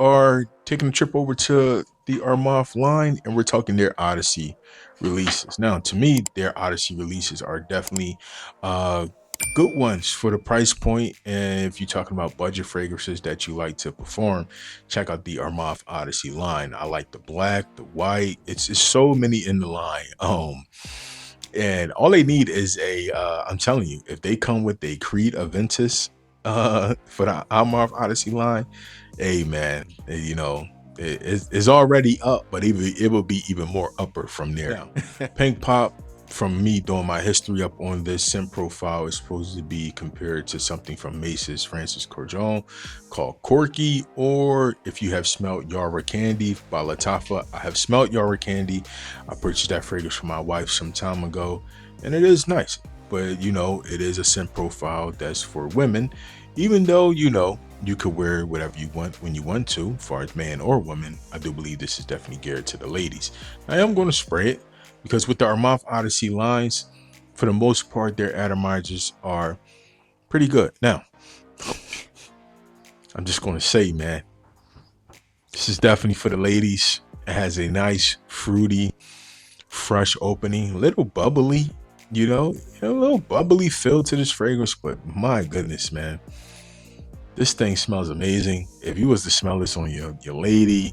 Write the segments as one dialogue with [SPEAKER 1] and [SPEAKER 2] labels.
[SPEAKER 1] are taking a trip over to the Armaf line, and we're talking their Odyssey releases. Now, to me, their Odyssey releases are definitely uh, good ones for the price point. And if you're talking about budget fragrances that you like to perform, check out the Armaf Odyssey line. I like the black, the white. It's so many in the line. And all they need is I'm telling you, if they come with a Creed Aventus for the Armaf Odyssey line, hey man, it's already up, but it will be even more upper from there. Now, Pink Pop, from me doing my history up on this scent profile, is supposed to be compared to something from Mace's Francis Corjon called Corky, or if you have smelled Yara Candy by Latafa. I have smelled Yara Candy. I purchased that fragrance for my wife some time ago, and it is nice. But it is a scent profile that's for women, even though you could wear whatever you want when you want to, as far as man or woman. I do believe this is definitely geared to the ladies. I am going to spray it because with the Armaf Odyssey lines, for the most part, their atomizers are pretty good. Now, I'm just going to say, man, this is definitely for the ladies. It has a nice, fruity, fresh opening, a little bubbly, a little bubbly feel to this fragrance. But my goodness, man, this thing smells amazing. If you was to smell this on your lady,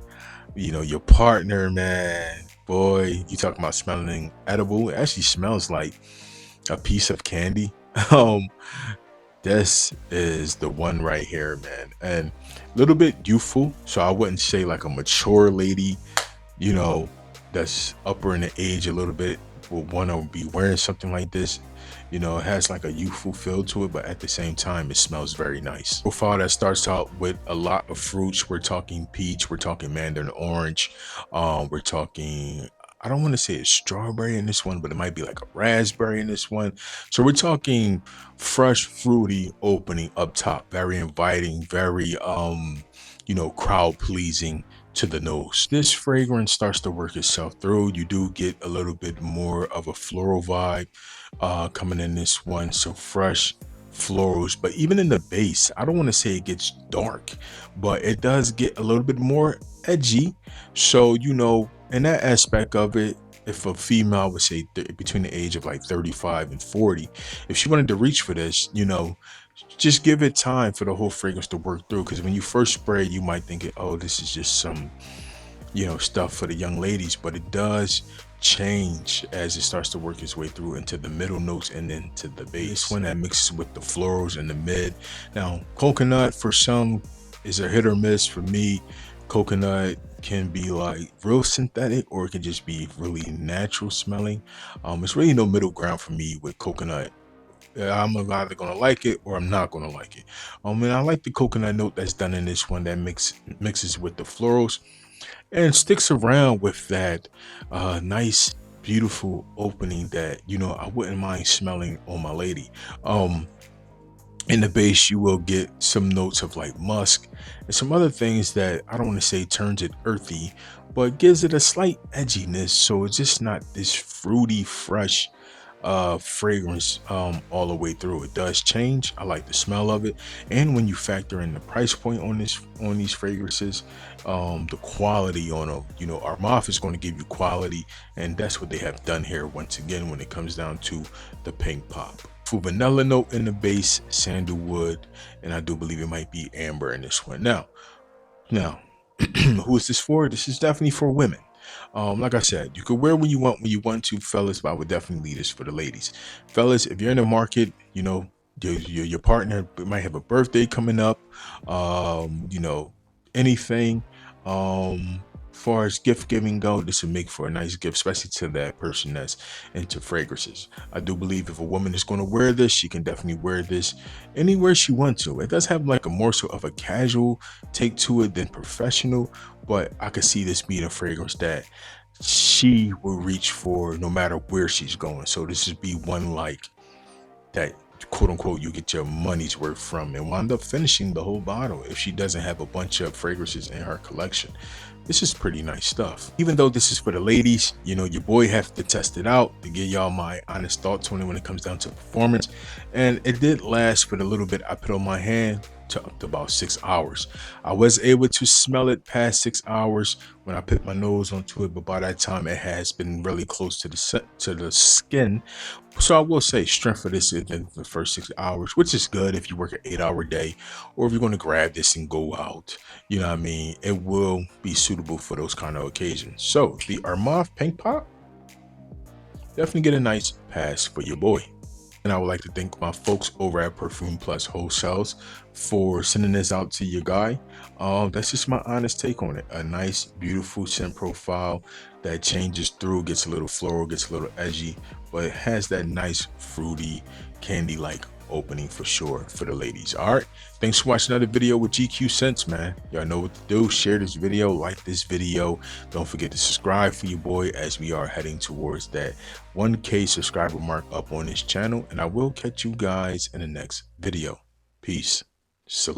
[SPEAKER 1] your partner, man, boy, you talking about smelling edible. It actually smells like a piece of candy. Um, this is the one right here, man. And a little bit youthful, so I wouldn't say like a mature lady, you know, that's upper in the age a little bit would want to be wearing something like this. It has like a youthful feel to it, but at the same time, it smells very nice. Profile that starts out with a lot of fruits. We're talking peach, we're talking mandarin orange, we're talking, I don't want to say it's strawberry in this one, but it might be like a raspberry in this one. So we're talking fresh, fruity opening up top, very inviting, very crowd pleasing to the nose. This fragrance starts to work itself through. You do get a little bit more of a floral vibe coming in this one. So fresh florals, but even in the base, I don't want to say it gets dark, but it does get a little bit more edgy. So, in that aspect of it, if a female would say between the age of like 35 and 40, if she wanted to reach for this, just give it time for the whole fragrance to work through. Because when you first spray, you might think, oh, this is just some, stuff for the young ladies, but it does change as it starts to work its way through into the middle notes and then to the base when that mixes with the florals in the mid. Now, coconut for some is a hit or miss. For me, coconut can be like real synthetic, or it can just be really natural smelling. It's really no middle ground for me with coconut. I'm either gonna like it or I'm not gonna like it. And I like the coconut note that's done in this one that mixes with the florals and sticks around with that nice, beautiful opening that I wouldn't mind smelling on my lady. In the base, you will get some notes of like musk and some other things that I don't want to say turns it earthy, but gives it a slight edginess. So it's just not this fruity, fresh fragrance all the way through. It does change. I like the smell of it, and when you factor in the price point on these fragrances, the quality on them, Armaf is going to give you quality, and that's what they have done here once again when it comes down to the Pink Pop. For vanilla note in the base, sandalwood, and I do believe it might be amber in this one. Now who is this for? This is definitely for women. Like I said, you could wear when you want to, fellas, but I would definitely leave this for the ladies. Fellas, if you're in the market, your partner might have a birthday coming up, anything, far as gift giving go, this would make for a nice gift, especially to that person that's into fragrances. I do believe if a woman is going to wear this, she can definitely wear this anywhere she wants to. It does have like a more so of a casual take to it than professional, but I could see this being a fragrance that she will reach for no matter where she's going. So this would be one like that, quote unquote, you get your money's worth from and wind up finishing the whole bottle if she doesn't have a bunch of fragrances in her collection. This is pretty nice stuff. Even though this is for the ladies, your boy have to test it out to give y'all my honest thoughts on it when it comes down to performance. And it did last for the little bit I put on my hand. to up to about 6 hours. I was able to smell it past 6 hours when I put my nose onto it, but by that time it has been really close to the skin. So I will say strength for this is in the first 6 hours, which is good if you work an 8 hour day, or if you're going to grab this and go out. You know what I mean? It will be suitable for those kind of occasions. So the Armaf Pink Pop, definitely get a nice pass for your boy. And I would like to thank my folks over at Perfume Plus Wholesales for sending this out to your guy. That's just my honest take on it. A nice, beautiful scent profile that changes through, gets a little floral, gets a little edgy, but it has that nice, fruity, candy-like opening for sure for the ladies. All right. Thanks for watching another video with GQ Scents, man. Y'all know what to do. Share this video, like this video. Don't forget to subscribe for your boy as we are heading towards that 1K subscriber mark up on this channel. And I will catch you guys in the next video. Peace. Salute.